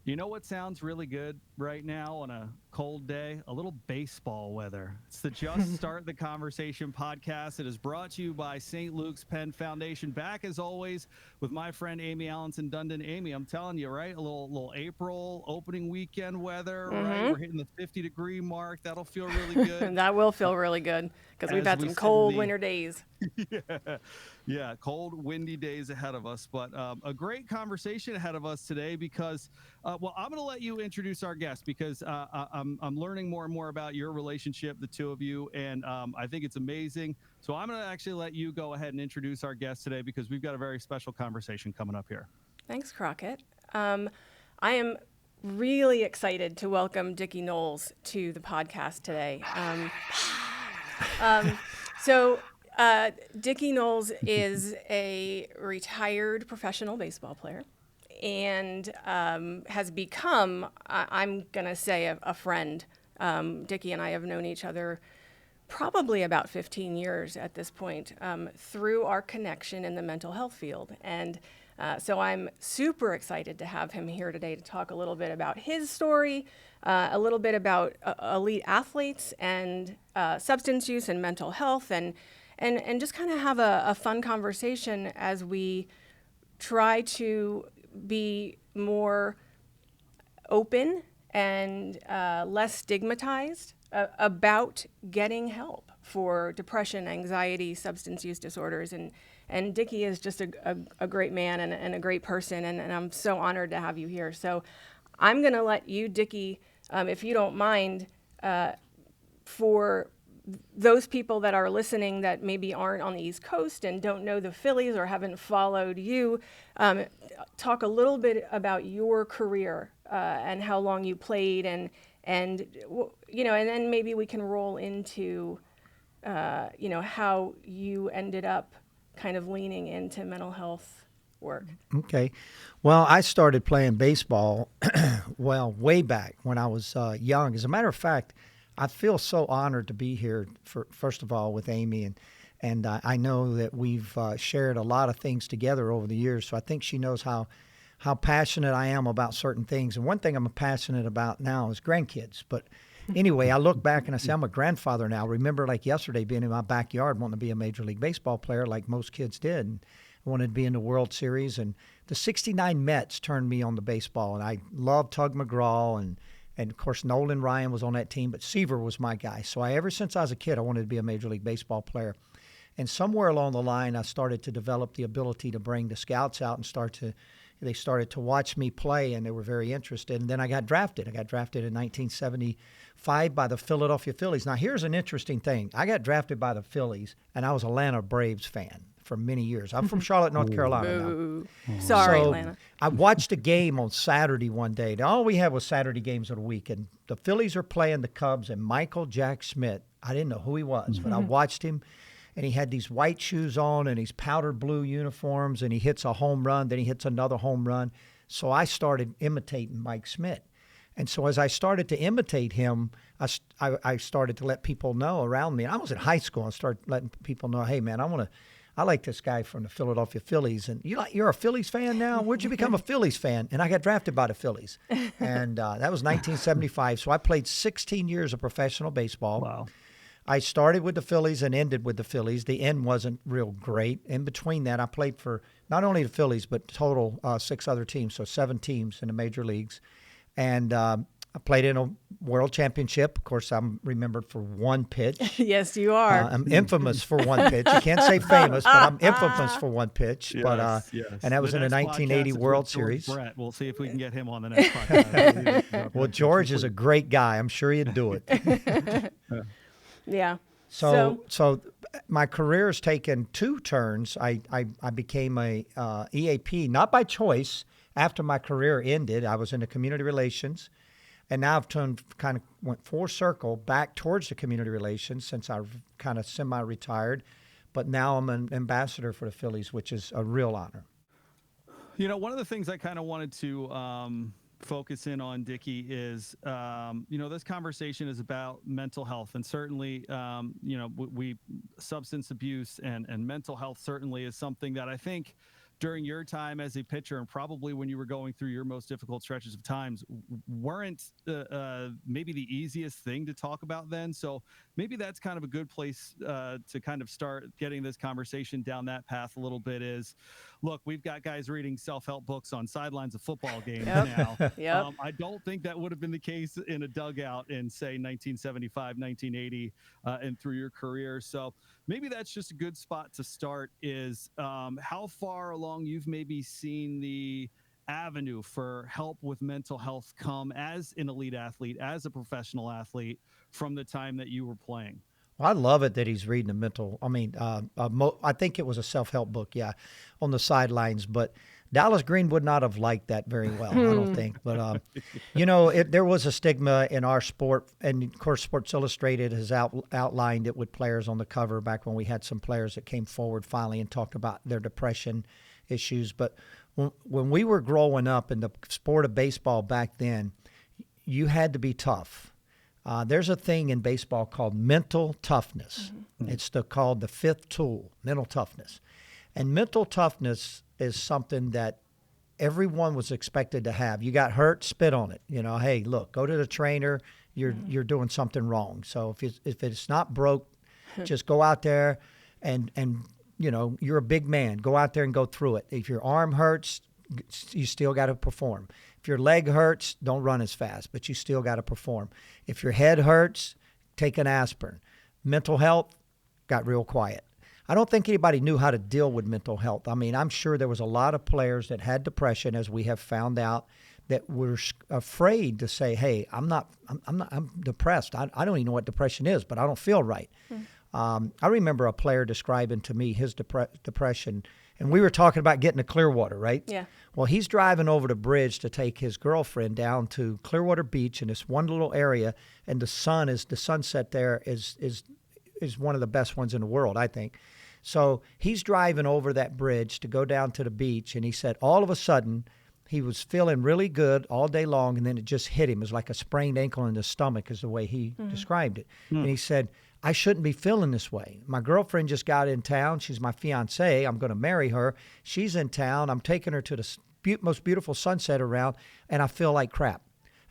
You know what sounds really good right now on a cold day? A little baseball weather. It's the Just Start the Conversation podcast. It is brought to you by St. Luke's Penn Foundation. Back as always with my friend Amie Alanson Dundon. Amie, I'm telling you, right? A little April opening weekend weather, right? We're hitting the 50-degree mark. That'll feel really good That will feel really good because we've as had we some sit in cold the winter days. yeah, yeah, cold, windy days ahead of us, but a great conversation ahead of us today because, well, I'm going to let you introduce our guest because I'm learning more and more about your relationship, the two of you, and I think it's amazing. So I'm going to actually let you go ahead and introduce our guest today because we've got a very special conversation coming up here. Thanks, Crockett. I am really excited to welcome Dickie Noles to the podcast today. So, Dickie Noles is a retired professional baseball player and has become, I'm going to say, a friend. Dickie and I have known each other probably about 15 years at this point through our connection in the mental health field. And so I'm super excited to have him here today to talk a little bit about his story, a little bit about elite athletes and substance use and mental health, and just kind of have a fun conversation as we try to be more open and less stigmatized about getting help for depression, anxiety, substance use disorders. And Dickie is just a great man and a great person, and I'm so honored to have you here. So I'm going to let you, Dickie, if you don't mind, for those people that are listening that maybe aren't on the East Coast and don't know the Phillies or haven't followed you, talk a little bit about your career and how long you played, and you know, and then maybe we can roll into you know, how you ended up kind of leaning into mental health work. Okay. Well, I started playing baseball, well, way back when I was young. As a matter of fact, I feel so honored to be here, first of all, with Amie. And I know that we've shared a lot of things together over the years. So I think she knows how passionate I am about certain things. And one thing I'm passionate about now is grandkids. But anyway, I look back and I say, I'm a grandfather now. I remember like yesterday being in my backyard wanting to be a Major League Baseball player like most kids did. And I wanted to be in the World Series. And the 69 Mets turned me on to baseball. And I loved Tug McGraw. And of course, Nolan Ryan was on that team. But Seaver was my guy. So ever since I was a kid, I wanted to be a Major League Baseball player. And somewhere along the line, I started to develop the ability to bring the scouts out and they started to watch me play, and they were very interested. And then I got drafted. I got drafted in 1975 by the Philadelphia Phillies. Now, here's an interesting thing. I got drafted by the Phillies, and I was an Atlanta Braves fan for many years. I'm from Charlotte, North Carolina now. Boo. Sorry, So Atlanta. I watched a game on Saturday one day. All we had was Saturday games of the week, and the Phillies are playing the Cubs, and Michael Jack Schmidt, I didn't know who he was, but I watched him. And he had these white shoes on and these powder blue uniforms, and he hits a home run, then he hits another home run. So I started imitating Mike Schmidt. And so as I started to imitate him, I started to let people know around me. And I was in high school and started letting people know, hey, man, I like this guy from the Philadelphia Phillies. And you're a Phillies fan now? Where'd you become a Phillies fan? And I got drafted by the Phillies. And that was 1975. So I played 16 years of professional baseball. Wow. I started with the Phillies and ended with the Phillies. The end wasn't real great. In between that, I played for not only the Phillies, but total 6 other teams, so 7 teams in the major leagues. And I played in a world championship. Of course, I'm remembered for one pitch. Yes, you are. I'm infamous for one pitch. You can't say famous, but I'm infamous for one pitch. Yes, But yes. And that was in the next 1980 podcast is World with George Series. Brett. We'll see if we can get him on the next podcast. Well, George is a great guy. I'm sure he'd do it. Yeah. So my career has taken 2 turns. I became a EAP, not by choice. After my career ended, I was into community relations, and now I've went full circle back towards the community relations since I've kind of semi-retired. But now I'm an ambassador for the Phillies, which is a real honor. You know, one of the things I kind of wanted to focus in on, Dickie, is, you know, this conversation is about mental health. And certainly, you know, we substance abuse and mental health certainly is something that I think during your time as a pitcher, and probably when you were going through your most difficult stretches of times, weren't maybe the easiest thing to talk about then. So maybe that's kind of a good place to kind of start getting this conversation down that path a little bit. Is, look, we've got guys reading self-help books on sidelines of football games now. I don't think that would have been the case in a dugout in, say, 1975, 1980, and through your career. So maybe that's just a good spot to start. Is how far along you've maybe seen the avenue for help with mental health come as an elite athlete, as a professional athlete, from the time that you were playing. Well, I love it that he's reading a mental. I think it was a self-help book, on the sidelines. But Dallas Green would not have liked that very well, I don't think. But there was a stigma in our sport, and of course, Sports Illustrated has outlined it with players on the cover back when we had some players that came forward finally and talked about their depression issues. But when we were growing up in the sport of baseball back then, you had to be tough. There's a thing in baseball called mental toughness. Mm-hmm. It's called the fifth tool, mental toughness. And mental toughness is something that everyone was expected to have. You got hurt, spit on it. Hey, look, go to the trainer. You're doing something wrong. So if it's not broke, just go out there and you're a big man. Go out there and go through it. If your arm hurts, you still got to perform. If your leg hurts, don't run as fast, but you still got to perform. If your head hurts, take an aspirin. Mental health got real quiet. I don't think anybody knew how to deal with mental health. I mean, I'm sure there was a lot of players that had depression, as we have found out, that were afraid to say, "Hey, I'm depressed. I don't even know what depression is, but I don't feel right." I remember a player describing to me his depression, and we were talking about getting to Clearwater, right? Yeah. Well, he's driving over the bridge to take his girlfriend down to Clearwater Beach in this one little area, and the sunset there is one of the best ones in the world, I think. So he's driving over that bridge to go down to the beach, and he said all of a sudden he was feeling really good all day long, and then it just hit him. It was like a sprained ankle in the stomach is the way he described it. And he said, I shouldn't be feeling this way. My girlfriend just got in town. She's my fiancée. I'm going to marry her. She's in town. I'm taking her to the most beautiful sunset around, and I feel like crap.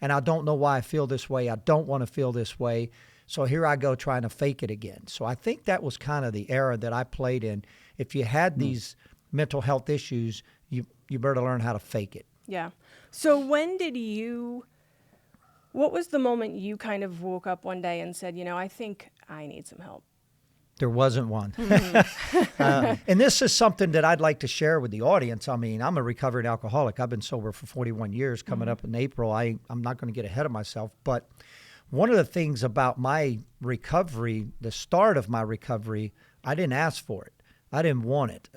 And I don't know why I feel this way. I don't want to feel this way. So here I go trying to fake it again. So I think that was kind of the era that I played in. If you had these mental health issues, you better learn how to fake it. Yeah. So what was the moment you kind of woke up one day and said, I think I need some help? There wasn't one. And this is something that I'd like to share with the audience. I mean, I'm a recovered alcoholic. I've been sober for 41 years. Coming up in April, I'm not going to get ahead of myself. But one of the things about my recovery, the start of my recovery, I didn't ask for it. I didn't want it.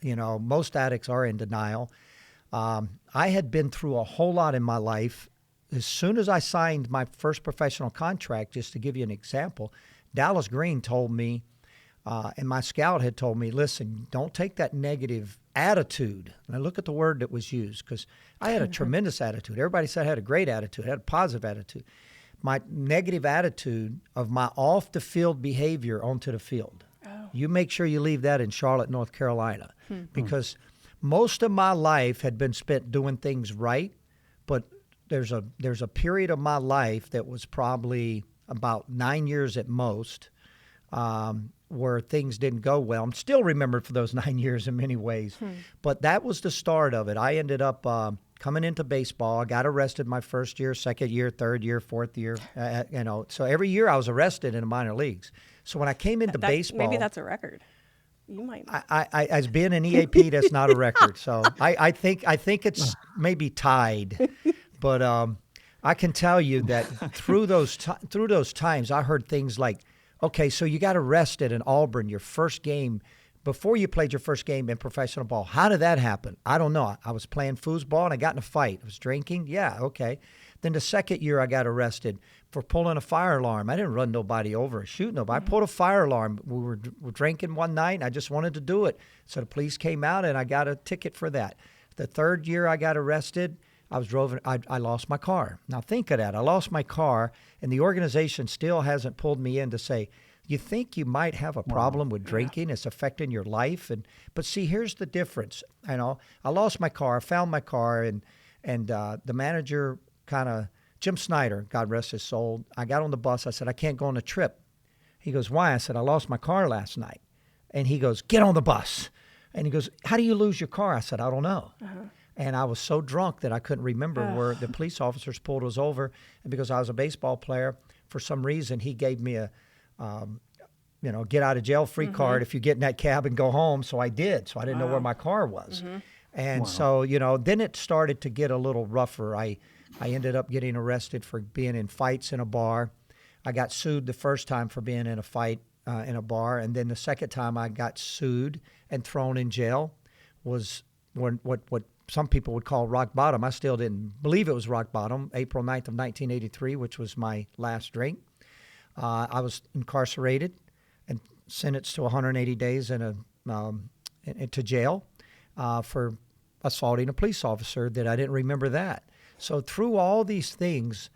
Most addicts are in denial. I had been through a whole lot in my life. As soon as I signed my first professional contract, just to give you an example, Dallas Green told me, and my scout had told me, listen, don't take that negative attitude. And I look at the word that was used, because I had a tremendous attitude. Everybody said I had a great attitude. I had a positive attitude. My negative attitude of my off-the-field behavior onto the field. Oh. You make sure you leave that in Charlotte, North Carolina, because most of my life had been spent doing things right, but there's a period of my life that was probably about 9 years at most, where things didn't go well. I'm still remembered for those 9 years in many ways, but that was the start of it. I ended up coming into baseball. I got arrested my first year, second year, third year, fourth year. So every year I was arrested in the minor leagues. So when I came into baseball, maybe that's a record. You might. I as being an EAP, that's not a record. So I think it's maybe tied. But I can tell you that through those times, I heard things like, okay, so you got arrested in Auburn, your first game, before you played your first game in professional ball. How did that happen? I don't know. I was playing foosball and I got in a fight. I was drinking. Yeah, okay. Then the second year I got arrested for pulling a fire alarm. I didn't run nobody over or shoot nobody. I pulled a fire alarm. We were drinking one night and I just wanted to do it. So the police came out and I got a ticket for that. The third year I got arrested, I lost my car. Now think of that. I lost my car, and the organization still hasn't pulled me in to say, you think you might have a problem with drinking. It's affecting your life. But see, here's the difference. I lost my car. I found my car, and the manager Jim Snyder, God rest his soul, I got on the bus. I said, I can't go on a trip. He goes, why? I said, I lost my car last night. And he goes, get on the bus. And he goes, how do you lose your car? I said, I don't know. And I was so drunk that I couldn't remember where the police officers pulled us over. And because I was a baseball player, for some reason, he gave me a get out of jail free card if you get in that cab and go home. So I did. So I didn't know where my car was. And so, then it started to get a little rougher. I ended up getting arrested for being in fights in a bar. I got sued the first time for being in a fight in a bar. And then the second time I got sued and thrown in jail was what some people would call rock bottom. I still didn't believe it was rock bottom. April 9th of 1983, which was my last drink. I was incarcerated and sentenced to 180 days into jail for assaulting a police officer that I didn't remember that. So through all these things,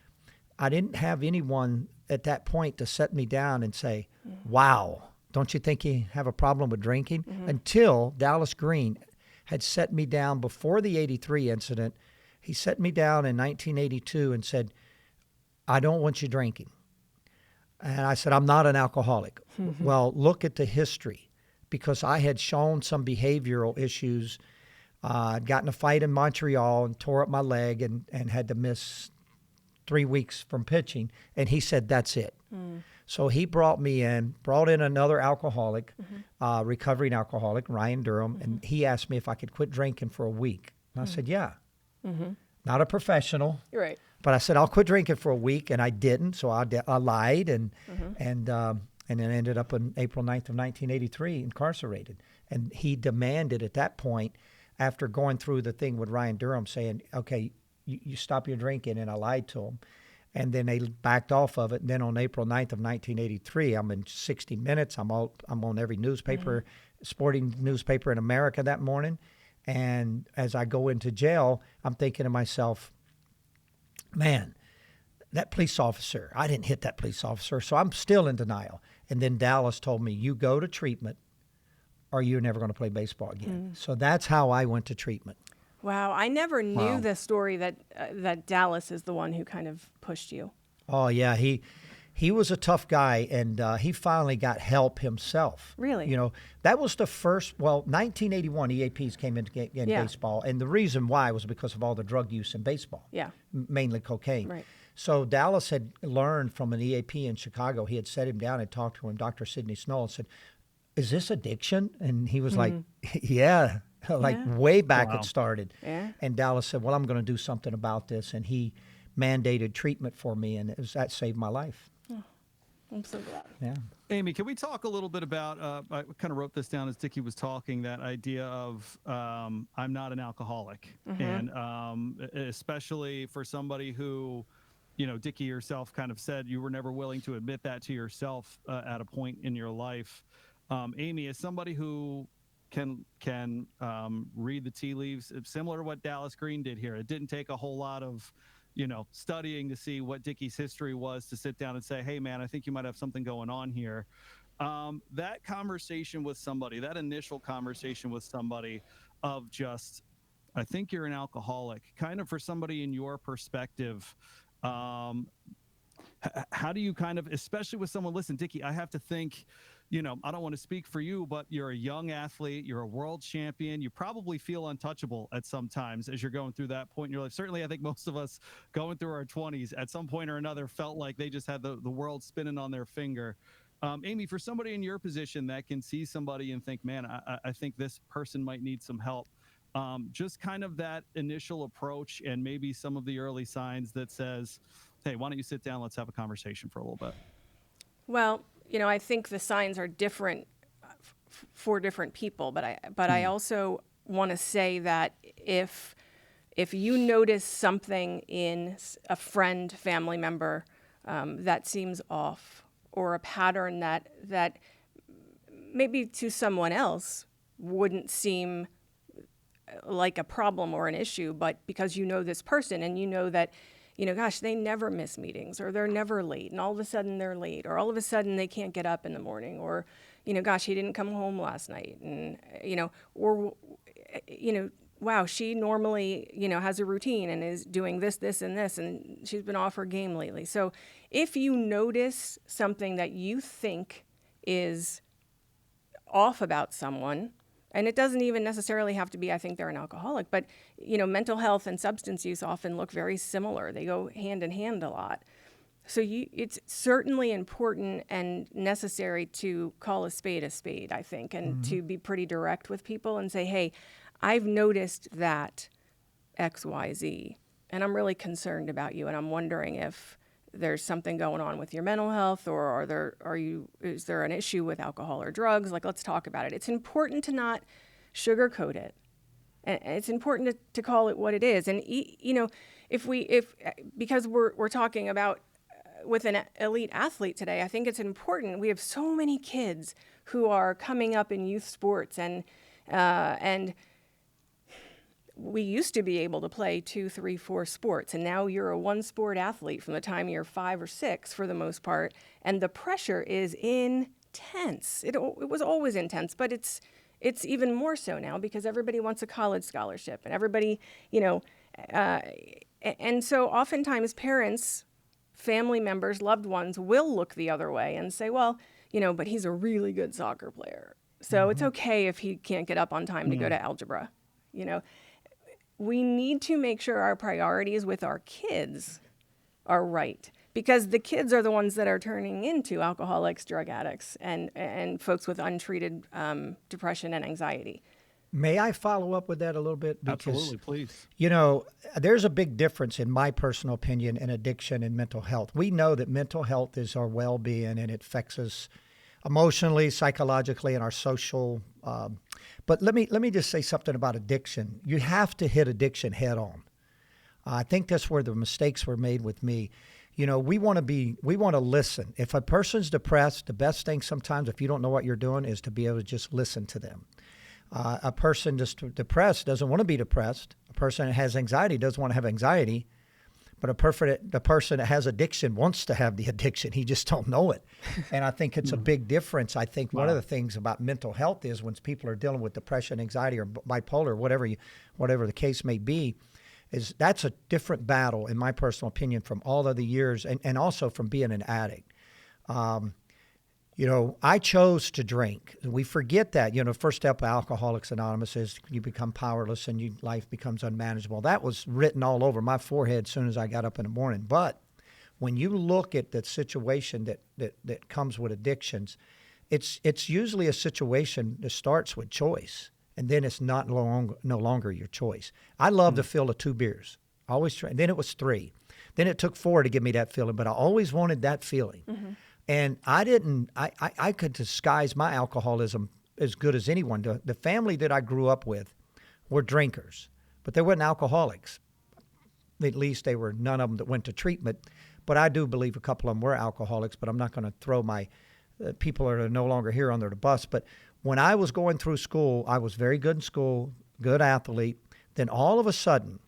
I didn't have anyone at that point to set me down and say, wow, don't you think you have a problem with drinking? Until Dallas Green had set me down before the 83 incident. He set me down in 1982 and said, I don't want you drinking. And I said, I'm not an alcoholic. Well, look at the history, because I had shown some behavioral issues. I'd gotten a fight in Montreal and tore up my leg and had to miss 3 weeks from pitching. And he said, that's it. So he brought in another alcoholic, recovering alcoholic, Ryan Durham, and he asked me if I could quit drinking for a week. And I said, yeah. Not a professional. Right. But I said, I'll quit drinking for a week, and I didn't. So I lied and then ended up on April 9th of 1983 incarcerated. And he demanded at that point, after going through the thing with Ryan Durham, saying, okay, you stop your drinking, and I lied to him. And then they backed off of it. And then on April 9th of 1983, I'm in 60 Minutes. I'm on every newspaper, sporting newspaper in America that morning. And as I go into jail, I'm thinking to myself, man, that police officer, I didn't hit that police officer. So I'm still in denial. And then Dallas told me, you go to treatment or you're never going to play baseball again. So that's how I went to treatment. Wow, I never knew the story that Dallas is the one who kind of pushed you. Oh, yeah, he was a tough guy, and he finally got help himself. Really? That was the first, 1981 EAPs came into baseball, and the reason why was because of all the drug use in baseball. Yeah. Mainly cocaine. Right. So Dallas had learned from an EAP in Chicago. He had set him down and talked to him, Dr. Sidney Snow, and said, is this addiction? And he was like, yeah. Way back it started. Yeah. And Dallas said, well, I'm going to do something about this. And he mandated treatment for me, and that saved my life. Oh, I'm so glad. Yeah. Amie, can we talk a little bit about, I kind of wrote this down as Dickie was talking, that idea of I'm not an alcoholic. And especially for somebody who, Dickie yourself kind of said you were never willing to admit that to yourself at a point in your life. Amie, as somebody who can read the tea leaves, similar to what Dallas Green did here. It didn't take a whole lot of, studying to see what Dickie's history was to sit down and say, hey, man, I think you might have something going on here. That conversation with somebody, that initial conversation with somebody of just, I think you're an alcoholic, kind of for somebody in your perspective, how do you kind of, especially with someone, listen, Dickie, I have to think, I don't want to speak for you, but you're a young athlete, you're a world champion, you probably feel untouchable at some times as you're going through that point in your life. Certainly, I think most of us going through our 20s at some point or another felt like they just had the world spinning on their finger. Amie, for somebody in your position that can see somebody and think, man, I think this person might need some help. Just kind of that initial approach and maybe some of the early signs that says, hey, why don't you sit down? Let's have a conversation for a little bit. Well, I think the signs are different for different people, but I also want to say that if you notice something in a friend, family member that seems off, or a pattern that maybe to someone else wouldn't seem like a problem or an issue, but because you know this person and you know that gosh, they never miss meetings, or they're never late, and all of a sudden they're late, or all of a sudden they can't get up in the morning, or, gosh, he didn't come home last night, and, or, wow, she normally, has a routine and is doing this, this, and this, and she's been off her game lately. So if you notice something that you think is off about someone, and it doesn't even necessarily have to be, I think they're an alcoholic, but, mental health and substance use often look very similar. They go hand in hand a lot. So it's certainly important and necessary to call a spade, I think, and to be pretty direct with people and say, hey, I've noticed that X, Y, Z, and I'm really concerned about you, and I'm wondering if there's something going on with your mental health, or is there an issue with alcohol or drugs? Like, let's talk about it. It's important to not sugarcoat it. And it's important to call it what it is. And, because we're talking about with an elite athlete today, I think it's important. We have so many kids who are coming up in youth sports, and we used to be able to play 2, 3, 4 sports, and now you're a one-sport athlete from the time you're 5 or 6 for the most part, and the pressure is intense. It was always intense, but it's even more so now because everybody wants a college scholarship, and everybody, and so oftentimes parents, family members, loved ones will look the other way and say, well, but he's a really good soccer player, so it's okay if he can't get up on time to go to algebra, We need to make sure our priorities with our kids are right, because the kids are the ones that are turning into alcoholics, drug addicts, and folks with untreated depression and anxiety. May I follow up with that a little bit? Because, Absolutely, please. There's a big difference, in my personal opinion, in addiction and mental health. We know that mental health is our well-being, and it affects us emotionally, psychologically, and our social. But let me just say something about addiction. You have to hit addiction head on. I think that's where the mistakes were made with me. We want to listen. If a person's depressed, the best thing sometimes, if you don't know what you're doing, is to be able to just listen to them. A person just depressed doesn't want to be depressed. A person that has anxiety doesn't want to have anxiety. But the person that has addiction wants to have the addiction. He just don't know it. And I think it's a big difference. I think one of the things about mental health is when people are dealing with depression, anxiety, or bipolar, whatever the case may be, is that's a different battle, in my personal opinion, from all of the years, and also from being an addict. I chose to drink. We forget that. First step of Alcoholics Anonymous is you become powerless and life becomes unmanageable. That was written all over my forehead as soon as I got up in the morning. But when you look at the situation that comes with addictions, it's usually a situation that starts with choice, and then it's no longer your choice. I love the feel of 2 beers. I always try. Then it was 3. Then it took 4 to give me that feeling, but I always wanted that feeling. Mm-hmm. And I could disguise my alcoholism as good as anyone. The family that I grew up with were drinkers, but they weren't alcoholics. At least none of them that went to treatment. But I do believe a couple of them were alcoholics, but I'm not going to throw my people that are no longer here under the bus. But when I was going through school, I was very good in school, good athlete. Then all of a sudden,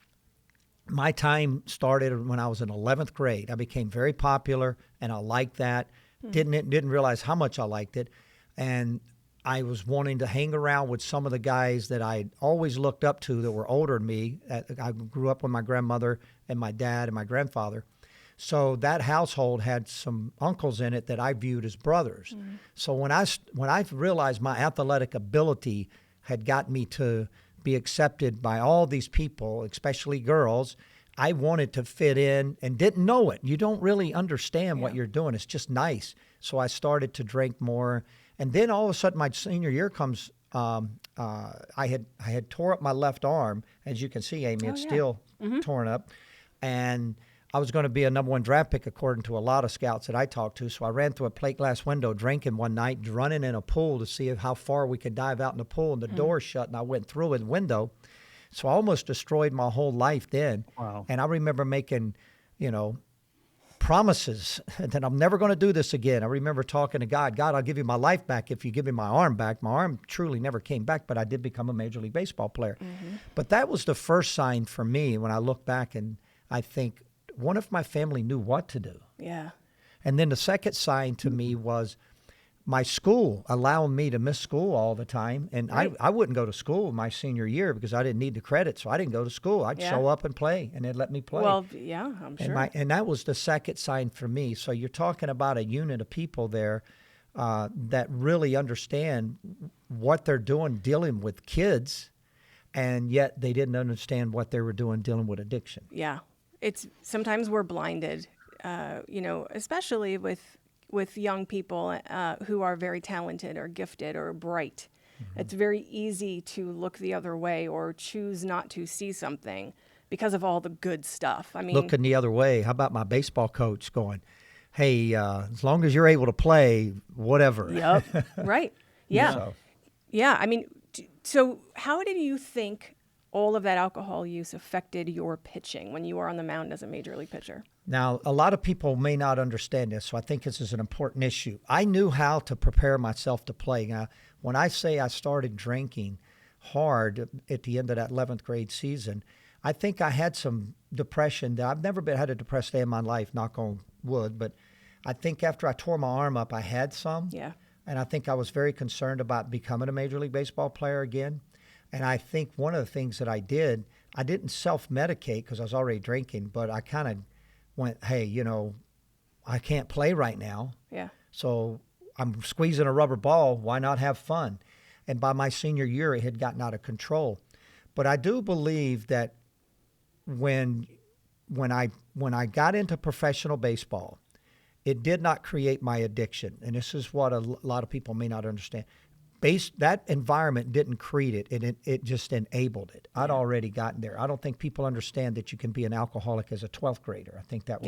my time started when I was in 11th grade. I became very popular, and I liked that. Didn't realize how much I liked it. And I was wanting to hang around with some of the guys that I always looked up to that were older than me. I grew up with my grandmother and my dad and my grandfather. So that household had some uncles in it that I viewed as brothers. Mm-hmm. So when I realized my athletic ability had got me to be accepted by all these people, especially girls, I wanted to fit in and didn't know it. You don't really understand what you're doing. It's just nice. So I started to drink more. And then all of a sudden my senior year comes, I had tore up my left arm. As you can see, Amie, it's still torn up. And I was going to be a number 1 draft pick according to a lot of scouts that I talked to. So I ran through a plate glass window drinking one night, running in a pool to see how far we could dive out in the pool. And the door shut, and I went through the window. So I almost destroyed my whole life then. Wow. And I remember making, promises that I'm never going to do this again. I remember talking to God, I'll give you my life back if you give me my arm back. My arm truly never came back, but I did become a Major League Baseball player. Mm-hmm. But that was the first sign for me when I look back, and I think What if my family knew what to do? Yeah. And then the second sign to me was my school allowing me to miss school all the time. And Right. I wouldn't go to school my senior year because I didn't need the credit. So I didn't go to school. I'd Yeah. show up and play, and they'd let me play. Well, yeah, I'm sure. And that was the second sign for me. So you're talking about a unit of people there that really understand what they're doing dealing with kids, and yet they didn't understand what they were doing dealing with addiction. Yeah. It's sometimes we're blinded, especially with young people who are very talented or gifted or bright. Mm-hmm. It's very easy to look the other way or choose not to see something because of all the good stuff. I mean, looking the other way. How about my baseball coach going, hey, as long as you're able to play, whatever. Yep. Right. Yeah. So, Yeah. I mean, so how did you think all of that alcohol use affected your pitching when you were on the mound as a major league pitcher? now, a lot of people may not understand this, so I think this is an important issue. I knew how to prepare myself to play. Now, when I say I started drinking hard at the end of that 11th grade season, I think I had some depression. I've never had a depressed day in my life, knock on wood, but I think after I tore my arm up, I had some. Yeah. And I think I was very concerned about becoming a Major League Baseball player again. And I think one of the things that I didn't self-medicate because I was already drinking, but I kind of went, hey, I can't play right now. Yeah. So I'm squeezing a rubber ball. Why not have fun? And by my senior year, it had gotten out of control. But I do believe that when I got into professional baseball, it did not create my addiction. And this is what a lot of people may not understand. That environment didn't create it, it just enabled it. I'd already gotten there. I don't think people understand that you can be an alcoholic as a 12th grader. I think that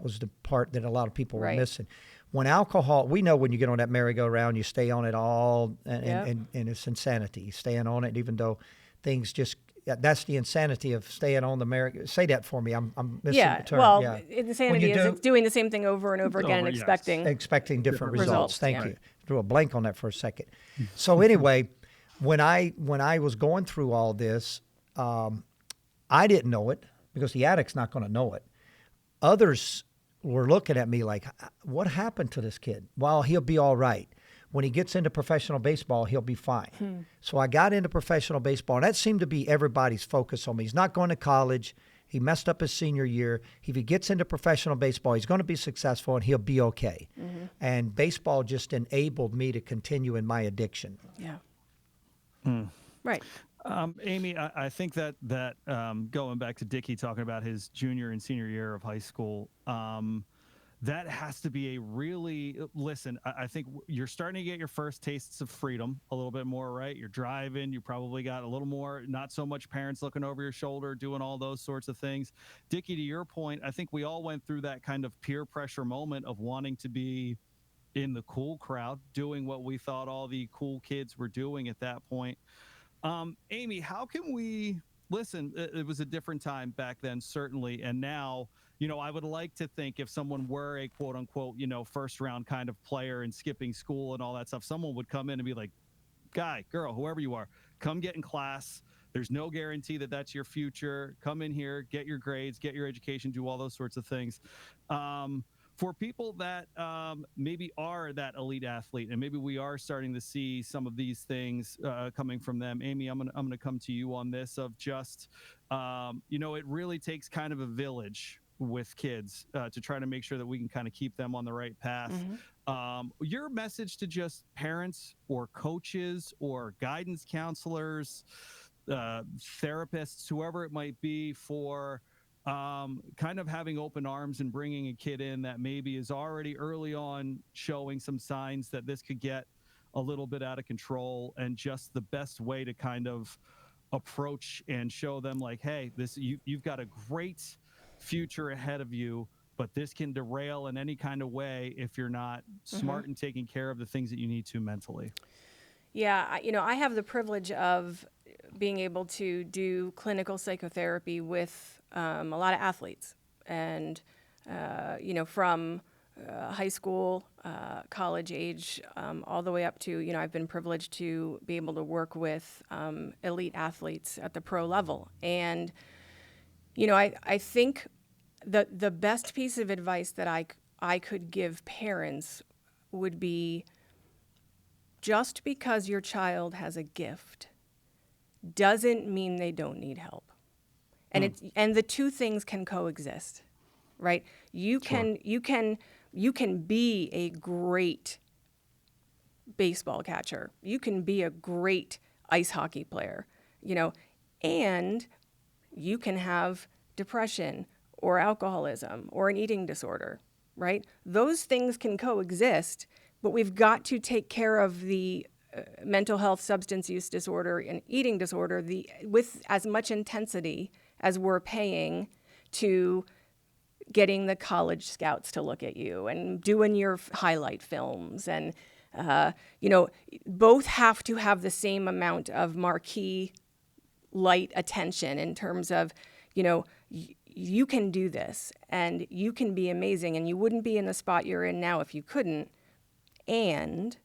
was the part that a lot of people were missing. When alcohol, we know when you get on that merry-go-round, you stay on it all, and it's insanity. Staying on it, even though things just, that's the insanity of staying on the merry. Say that for me. I'm missing the term. Well, insanity is it's doing the same thing over and over again and expecting different results. Thank you. Threw a blank on that for a second. So anyway, when I was going through all this, I didn't know it because the addict's not going to know it. Others were looking at me like, what happened to this kid? Well, he'll be all right. When he gets into professional baseball, he'll be fine. So I got into professional baseball, and that seemed to be everybody's focus on me. He's not going to college. He messed up his senior year. If he gets into professional baseball, he's going to be successful, and he'll be okay. Mm-hmm. And baseball just enabled me to continue in my addiction. Yeah. Right. Amie, I think that going back to Dickie talking about his junior and senior year of high school, that has to be a really, listen, I think you're starting to get your first tastes of freedom a little bit more, right? You're driving, you probably got a little more, not so much parents looking over your shoulder, doing all those sorts of things. Dickie, to your point, I think we all went through that kind of peer pressure moment of wanting to be in the cool crowd, doing what we thought all the cool kids were doing at that point. Amie, how can we, listen, it was a different time back then, certainly, and now, I would like to think if someone were a quote unquote, first round kind of player and skipping school and all that stuff, someone would come in and be like, guy, girl, whoever you are, come get in class. There's no guarantee that that's your future. Come in here, get your grades, get your education, do all those sorts of things. For people that maybe are that elite athlete, and maybe we are starting to see some of these things coming from them. Amie, I'm gonna come to you on this of just, it really takes kind of a village with kids to try to make sure that we can kind of keep them on the right path. Mm-hmm. Your message to just parents or coaches or guidance counselors, therapists, whoever it might be, for kind of having open arms and bringing a kid in that maybe is already early on showing some signs that this could get a little bit out of control, and just the best way to kind of approach and show them like, hey, you've got a great future ahead of you, but this can derail in any kind of way if you're not smart and taking care of the things that you need to mentally. Yeah, I have the privilege of being able to do clinical psychotherapy with a lot of athletes, and from high school, college age, all the way up to, I've been privileged to be able to work with elite athletes at the pro level. And, I think the best piece of advice that I could give parents would be, just because your child has a gift doesn't mean they don't need help. And and the two things can coexist, right? You can be a great baseball catcher. You can be a great ice hockey player, and you can have depression or alcoholism or an eating disorder, right? Those things can coexist, but we've got to take care of the mental health, substance use disorder, and eating disorder with as much intensity as we're paying to getting the college scouts to look at you and doing your highlight films. And, both have to have the same amount of marquee light attention in terms of, you can do this and you can be amazing, and you wouldn't be in the spot you're in now if you couldn't. And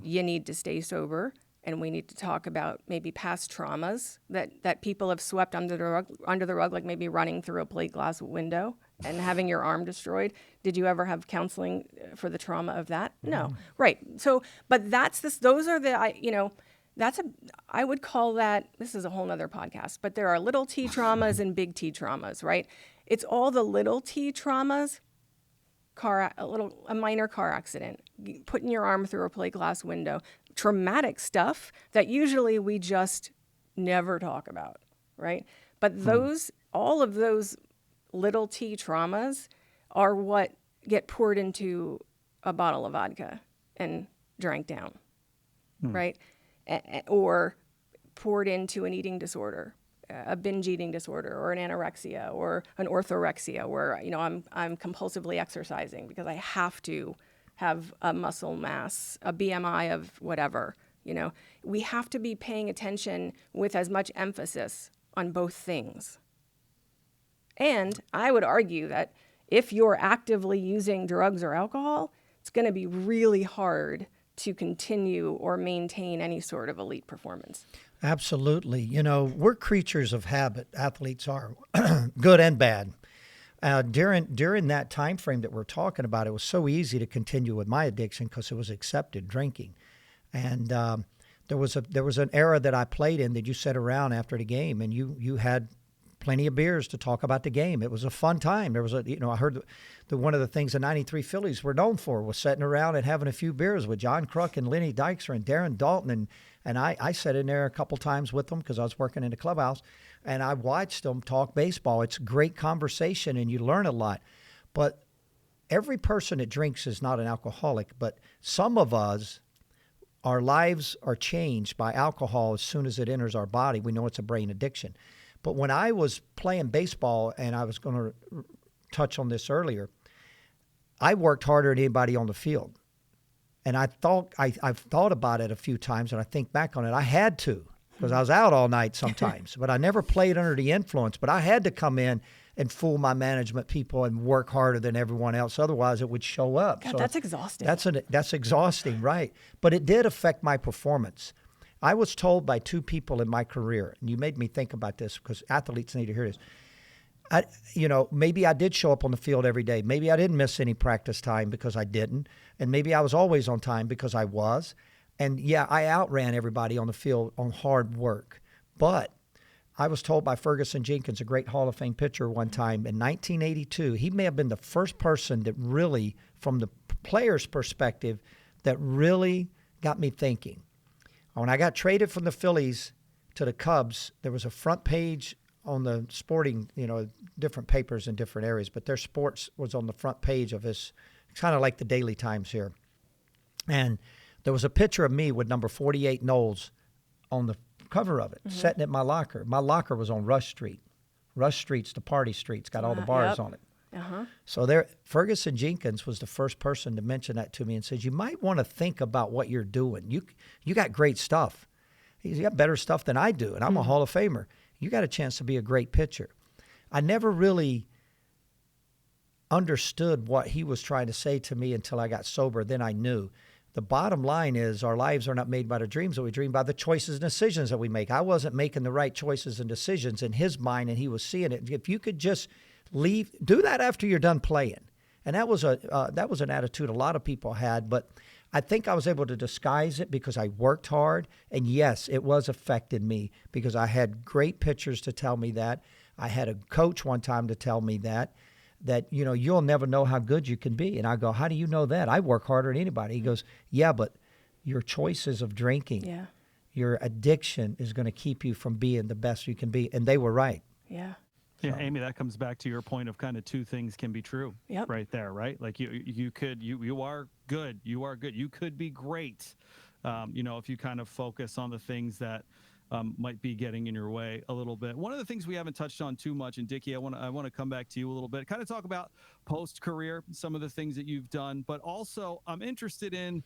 you need to stay sober, and we need to talk about maybe past traumas that people have swept under the rug, like maybe running through a plate glass window and having your arm destroyed. Did you ever have counseling for the trauma of that? No. Right. So, but those are I would call that, this is a whole nother podcast, but there are little T traumas and big T traumas, right? It's all the little T traumas, a minor car accident, putting your arm through a plate glass window, traumatic stuff that usually we just never talk about, right? But all of those little T traumas are what get poured into a bottle of vodka and drank down, right? Or poured into an eating disorder, a binge eating disorder, or an anorexia, or an orthorexia, where I'm compulsively exercising because I have to have a muscle mass, a BMI of whatever. We have to be paying attention with as much emphasis on both things. And I would argue that if you're actively using drugs or alcohol, it's going to be really hard to continue or maintain any sort of elite performance. Absolutely. We're creatures of habit. Athletes are, good and bad. During that time frame that we're talking about, it was so easy to continue with my addiction because it was accepted, drinking. And there was an era that I played in that you sat around after the game and you had plenty of beers to talk about the game. It was a fun time. There was I heard that one of the things the '93 Phillies were known for was sitting around and having a few beers with John Kruk and Lenny Dykstra and Darren Dalton. And I sat in there a couple times with them because I was working in the clubhouse, and I watched them talk baseball. It's great conversation and you learn a lot. But every person that drinks is not an alcoholic, but some of us, our lives are changed by alcohol as soon as it enters our body. We know it's a brain addiction. But when I was playing baseball, and I was going to touch on this earlier, I worked harder than anybody on the field. And I've thought about it a few times, and I think back on it. I had to, because I was out all night sometimes. But I never played under the influence. But I had to come in and fool my management people and work harder than everyone else. Otherwise, it would show up. God, so that's exhausting. That's exhausting, right? But it did affect my performance. I was told by two people in my career, and you made me think about this because athletes need to hear this. Maybe I did show up on the field every day. Maybe I didn't miss any practice time because I didn't. And maybe I was always on time because I was. And yeah, I outran everybody on the field on hard work. But I was told by Ferguson Jenkins, a great Hall of Fame pitcher, one time in 1982, he may have been the first person that really, from the player's perspective, that really got me thinking. When I got traded from the Phillies to the Cubs, there was a front page on the sporting, different papers in different areas, but their sports was on the front page of this, kind of like the Daily Times here. And there was a picture of me with number 48 Noles on the cover of it, sitting at my locker. My locker was on Rush Street. Rush Street's the party street. It's got all the bars on it. So Ferguson Jenkins was the first person to mention that to me and says, you might want to think about what you're doing. You got great stuff. You got better stuff than I do, and I'm a Hall of Famer. You got a chance to be a great pitcher. I never really understood what he was trying to say to me until I got sober. Then I knew. The bottom line is our lives are not made by the dreams that we dream, by the choices and decisions that we make. I wasn't making the right choices and decisions in his mind, and he was seeing it. If you could just Do that after you're done playing. And that was an attitude a lot of people had, but I think I was able to disguise it because I worked hard. And yes, it was affected me because I had great pitchers to tell me that. I had a coach one time to tell me that, you'll never know how good you can be. And I go, how do you know that? I work harder than anybody. He goes, yeah, but your choices of drinking, your addiction is going to keep you from being the best you can be. And they were right. Yeah. Yeah, Amie, that comes back to your point of kind of two things can be true right there, right? Like you are good. You are good. You could be great, if you kind of focus on the things that might be getting in your way a little bit. One of the things we haven't touched on too much, and Dickie, I want to come back to you a little bit, kind of talk about post-career, some of the things that you've done, but also I'm interested in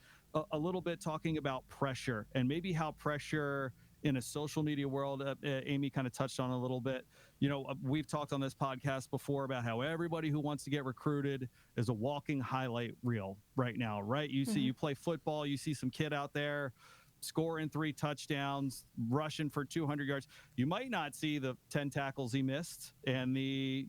a little bit talking about pressure and maybe how pressure in a social media world, Amie kind of touched on a little bit. We've talked on this podcast before about how everybody who wants to get recruited is a walking highlight reel right now, right? You see, you play football, you see some kid out there scoring 3 touchdowns, rushing for 200 yards. You might not see the 10 tackles he missed and the,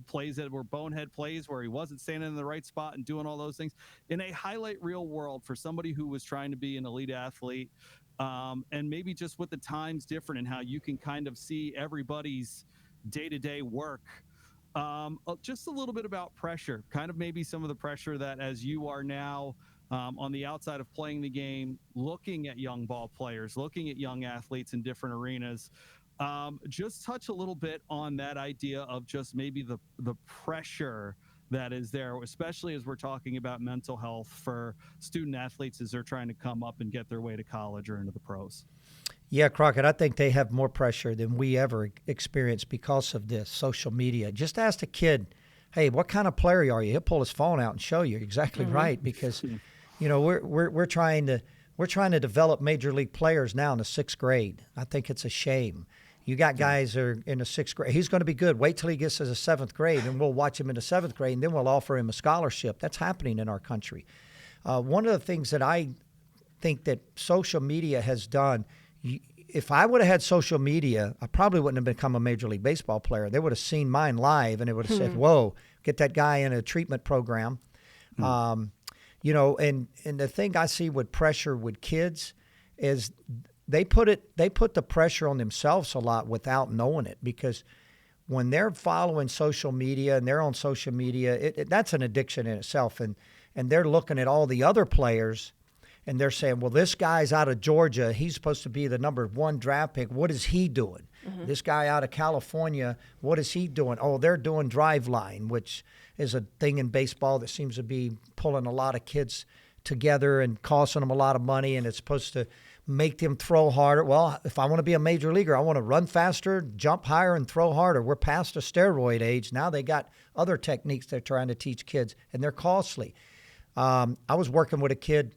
plays that were bonehead plays where he wasn't standing in the right spot and doing all those things. In a highlight reel world for somebody who was trying to be an elite athlete, and maybe just with the times different and how you can kind of see everybody's day-to-day work. Just a little bit about pressure, kind of maybe some of the pressure that as you are now on the outside of playing the game, looking at young ball players, looking at young athletes in different arenas, just touch a little bit on that idea of just maybe the pressure that is there, especially as we're talking about mental health for student athletes as they're trying to come up and get their way to college or into the pros. Yeah, Crockett, I think they have more pressure than we ever experienced because of this social media. Just ask a kid, hey, what kind of player are you? He'll pull his phone out and show you. Exactly right, because we're trying to develop major league players now in the 6th grade. I think it's a shame. You got guys that are in the 6th grade. He's going to be good. Wait till he gets to the 7th grade, and we'll watch him in the 7th grade, and then we'll offer him a scholarship. That's happening in our country. One of the things that I think that social media has done, if I would have had social media, I probably wouldn't have become a Major League Baseball player. They would have seen mine live, and they would have said, whoa, get that guy in a treatment program. And the thing I see with pressure with kids is they put the pressure on themselves a lot without knowing it, because when they're following social media and they're on social media, that's an addiction in itself. And they're looking at all the other players and they're saying, well, this guy's out of Georgia. He's supposed to be the number 1 draft pick. What is he doing? This guy out of California, what is he doing? Oh, they're doing drive line, which is a thing in baseball that seems to be pulling a lot of kids together and costing them a lot of money, and it's supposed to make them throw harder. Well, if I want to be a major leaguer, I want to run faster, jump higher, and throw harder. We're past the steroid age. Now they got other techniques they're trying to teach kids, and they're costly. I was working with a kid,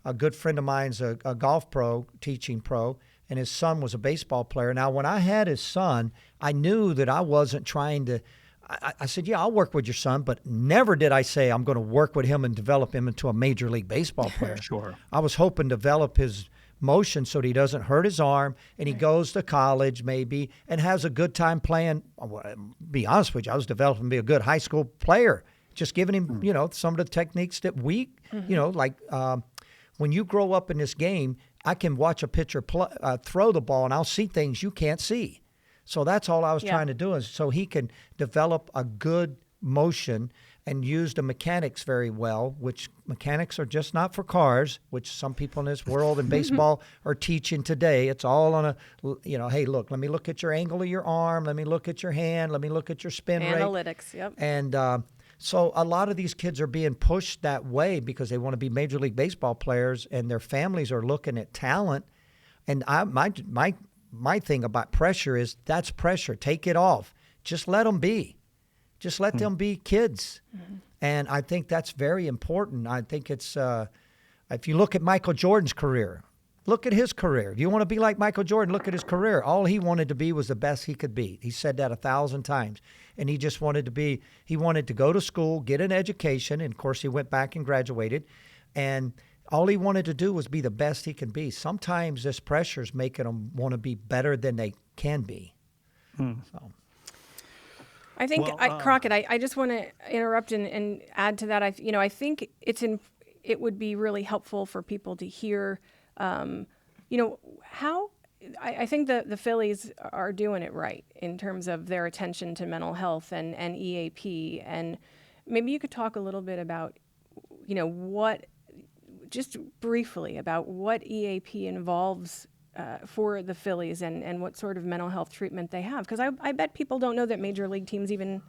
a good friend of mine's a golf pro, teaching pro, and his son was a baseball player. Now, when I had his son, I knew that I wasn't trying to I said, yeah, I'll work with your son, but never did I say I'm going to work with him and develop him into a Major League Baseball player. Sure. I was hoping to develop his motion so that he doesn't hurt his arm and he goes to college maybe and has a good time playing. Be honest with you, I was developing to be a good high school player, just giving him, some of the techniques that we, when you grow up in this game, I can watch a pitcher throw the ball and I'll see things you can't see. So that's all I was trying to do, is so he can develop a good motion and use the mechanics very well, which mechanics are just not for cars, which some people in this world in baseball are teaching today. It's all on hey, look, let me look at your angle of your arm. Let me look at your hand. Let me look at your spin rate. Analytics, yep. And so a lot of these kids are being pushed that way because they want to be Major League Baseball players, and their families are looking at talent. And my thing about pressure is that's pressure. Take it off. Just let them be. Just let them be kids. Mm-hmm. And I think that's very important. I think it's if you look at Michael Jordan's career, look at his career. If you want to be like Michael Jordan, look at his career. All he wanted to be was the best he could be. He said that 1,000 times. And he just wanted to go to school, get an education. And, of course, he went back and graduated. And all he wanted to do was be the best he can be. Sometimes this pressure is making them want to be better than they can be. So. I think, Well, Crockett, I just want to interrupt and add to that. I think it would be really helpful for people to hear, how I think the Phillies are doing it right in terms of their attention to mental health and EAP. And maybe you could talk a little bit about, just briefly about what EAP involves for the Phillies and what sort of mental health treatment they have. Because I bet people don't know that major league teams even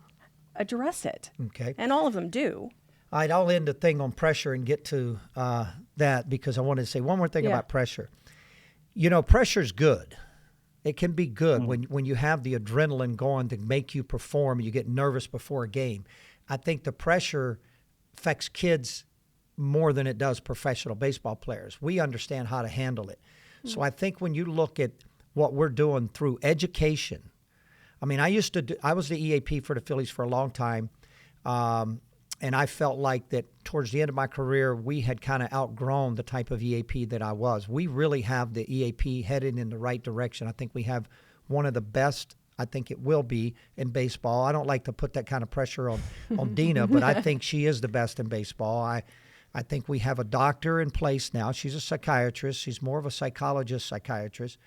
address it. Okay. And all of them do. All right, I'll end the thing on pressure and get to that because I wanted to say one more thing about pressure. Pressure's good. It can be good when you have the adrenaline going to make you perform. You get nervous before a game. I think the pressure affects kids more than it does professional baseball players. We understand how to handle it. So I think when you look at what we're doing through education, I mean, I was the EAP for the Phillies for a long time, and I felt like that towards the end of my career, we had kind of outgrown the type of EAP that I was. We really have the EAP headed in the right direction. I think we have one of the best, I think it will be, in baseball. I don't like to put that kind of pressure on Dina, but I think she is the best in baseball. I think we have a doctor in place now. She's a psychiatrist. She's more of a psychiatrist.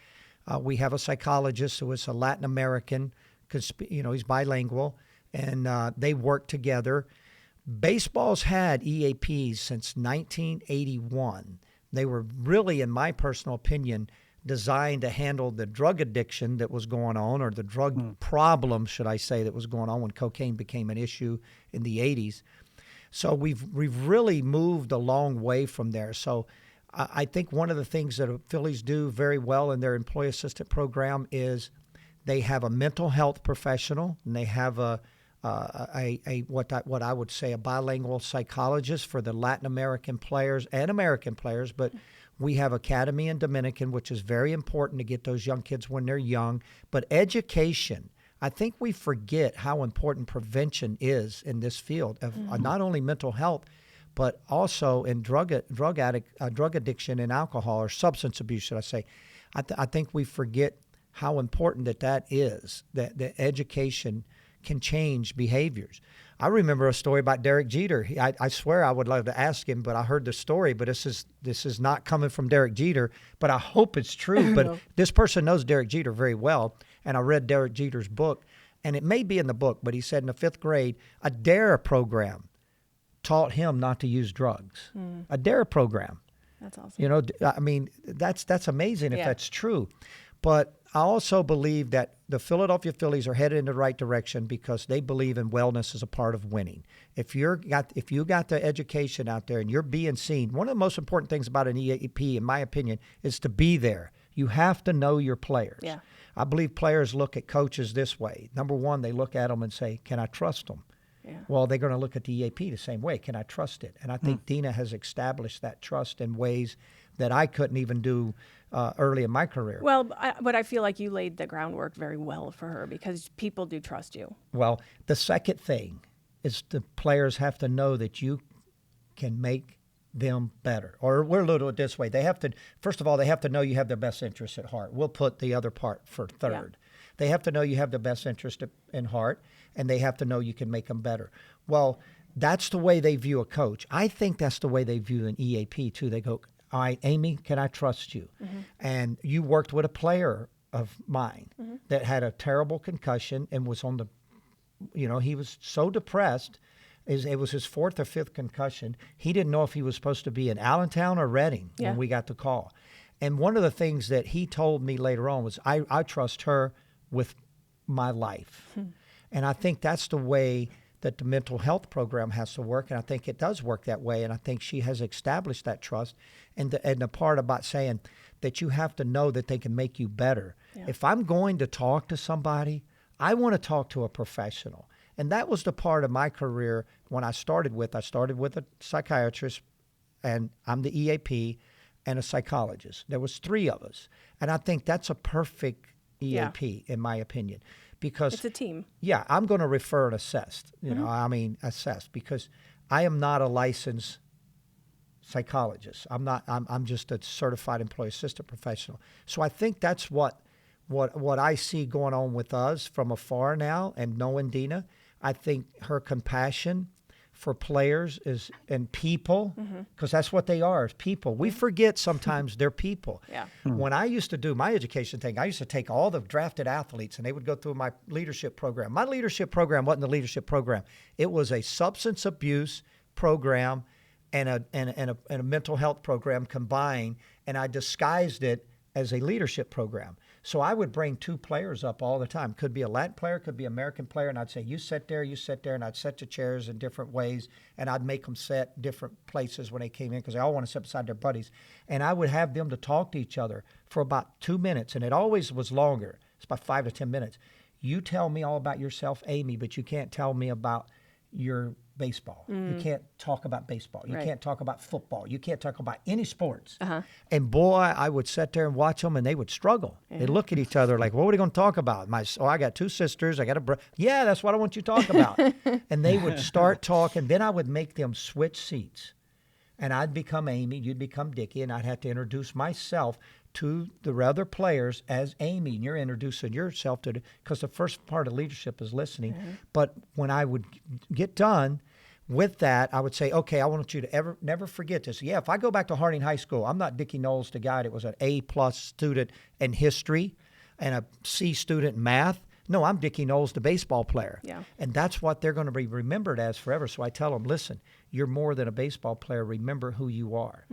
We have a psychologist who is a Latin American, because he's bilingual, and they work together. Baseball's had EAPs since 1981. They were really, in my personal opinion, designed to handle the drug addiction that was going on, or the drug problem, should I say, that was going on when cocaine became an issue in the 80s. So we've really moved a long way from there. So I think one of the things that Phillies do very well in their employee assistant program is they have a mental health professional, and they have what I would say a bilingual psychologist for the Latin American players and American players. But we have Academy in Dominican, which is very important to get those young kids when they're young. But education. I think we forget how important prevention is in this field of not only mental health, but also in drug addiction and alcohol, or substance abuse, should I say. I think we forget how important that is, that the education can change behaviors. I remember a story about Derek Jeter. I swear I would love to ask him, but I heard the story, but this is not coming from Derek Jeter, but I hope it's true. But this person knows Derek Jeter very well, and I read Derek Jeter's book, and it may be in the book, but he said in the 5th grade, a DARE program taught him not to use drugs. A DARE program. That's awesome. I mean, that's amazing if that's true. But I also believe that the Philadelphia Phillies are headed in the right direction because they believe in wellness as a part of winning. If you got the education out there and you're being seen, one of the most important things about an EAP, in my opinion, is to be there. You have to know your players. Yeah. I believe players look at coaches this way. Number one, they look at them and say, can I trust them? Yeah. Well, they're going to look at the EAP the same way. Can I trust it? And I think Dina has established that trust in ways that I couldn't even do early in my career. Well, but I feel like you laid the groundwork very well for her because people do trust you. Well, the second thing is the players have to know that you can make them better. Or we'll do it this way. First of all, they have to know you have their best interests at heart. We'll put the other part for third. Yeah. They have to know you have their best interest in heart, and they have to know you can make them better. Well, that's the way they view a coach. I think that's the way they view an EAP, too. They go, all right, Amie, can I trust you? And you worked with a player of mine that had a terrible concussion and was on the, he was so depressed. It was his 4th or 5th concussion. He didn't know if he was supposed to be in Allentown or Reading when we got the call. And one of the things that he told me later on was, I trust her with my life. And I think that's the way that the mental health program has to work, and I think it does work that way, and I think she has established that trust. And the part about saying that you have to know that they can make you better. Yeah. If I'm going to talk to somebody, I want to talk to a professional. And that was the part of my career when I started with a psychiatrist, and I'm the EAP, and a psychologist. There was 3 of us. And I think that's a perfect EAP, in my opinion. Because it's a team. Yeah, I'm going to refer and assess. Assess, because I am not a licensed psychologist. I'm just a certified employee assistant professional. So I think that's what what I see going on with us from afar now and knowing Dina, I think her compassion for players is and people, because that's what they are, is people. We forget sometimes they're people. Yeah. When I used to do my education thing, I used to take all the drafted athletes and they would go through my leadership program. My leadership program wasn't the leadership program. It was a substance abuse program and a mental health program combined, and I disguised it as a leadership program. So I would bring two players up all the time. Could be a Latin player, could be an American player, and I'd say, you sit there, and I'd set the chairs in different ways, and I'd make them sit different places when they came in because they all want to sit beside their buddies. And I would have them to talk to each other for about 2 minutes, and it always was longer. It's about 5 to 10 minutes. You tell me all about yourself, Amie, but you can't tell me about your baseball. You can't talk about baseball. You can't talk about football. You can't talk about any sports. And boy, I would sit there and watch them, and they would struggle. They'd look at each other like, what are we going to talk about? I got 2 sisters. I got a brother. Yeah, that's what I want you to talk about. And they would start talking. Then I would make them switch seats. And I'd become Amie, you'd become Dickie, and I'd have to introduce myself to the other players as Amie, and you're introducing yourself to because the first part of leadership is listening. But when I would get done with that, I would say, okay, I want you to never forget this. Yeah, if I go back to Harding High School, I'm not Dickie Noles, the guy that was an A+ student in history and a C student in math. No, I'm Dickie Noles, the baseball player. Yeah. And that's what they're going to be remembered as forever. So I tell them, listen, you're more than a baseball player. Remember who you are.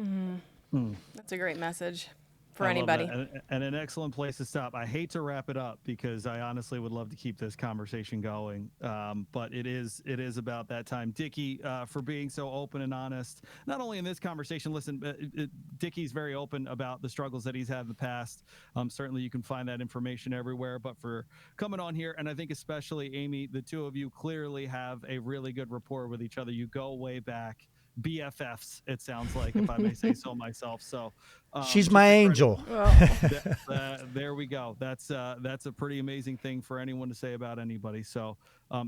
That's a great message for I love anybody. that. And an excellent place to stop. I hate to wrap it up because I honestly would love to keep this conversation going, but it is about that time. Dickie, for being so open and honest, not only in this conversation. Listen, Dickie's very open about the struggles that he's had in the past. Certainly, you can find that information everywhere. But for coming on here, and I think especially Amie, the two of you clearly have a really good rapport with each other. You go way back. BFFs, it sounds like, if I may say so myself. So she's my angel. There we go. That's a pretty amazing thing for anyone to say about anybody. So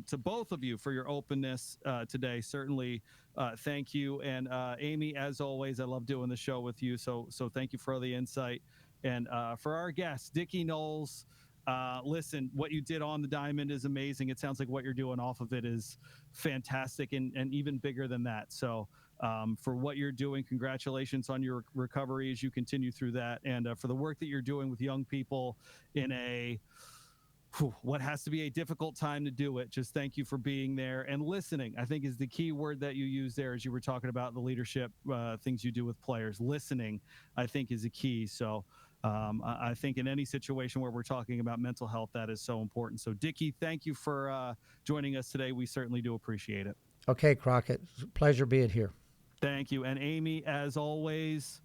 to both of you for your openness today, certainly thank you. And Amie, as always, I love doing the show with you. So thank you for all the insight. And for our guest, Dickie Noles, listen, what you did on the diamond is amazing. It sounds like what you're doing off of it is fantastic and even bigger than that. So for what you're doing, congratulations on your recovery as you continue through that. And for the work that you're doing with young people in what has to be a difficult time to do it. Just thank you for being there and listening, I think is the key word that you use there as you were talking about the leadership things you do with players. Listening, I think, is a key. So I think in any situation where we're talking about mental health, that is so important. So, Dickie, thank you for joining us today. We certainly do appreciate it. Okay, Crockett. It's a pleasure being here. Thank you. And Amie, as always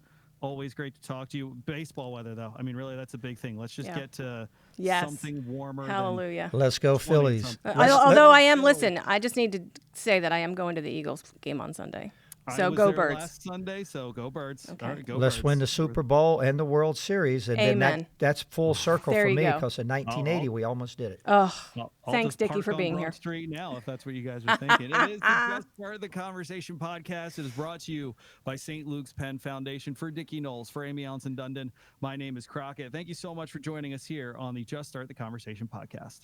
great to talk to you. Baseball weather, though. I mean, really, that's a big thing. Let's just get to something warmer. Hallelujah. Let's go Phillies. Although I just need to say that I am going to the Eagles game on Sunday. So go Birds. Last Sunday, so go Birds. Okay. All right, go Let's Birds. win the Super Bowl and the World Series. And Amen. then that's full circle There for you me go. because in 1980, we almost did it. Oh, I'll thanks, just Dickie, park for on being Broad here. Street now, if that's what you guys are thinking. It is the Just Part of the Conversation podcast. It is brought to you by St. Luke's Penn Foundation. For Dickie Noles, for Amie Alanson Dundon, my name is Crockett. Thank you so much for joining us here on the Just Start the Conversation podcast.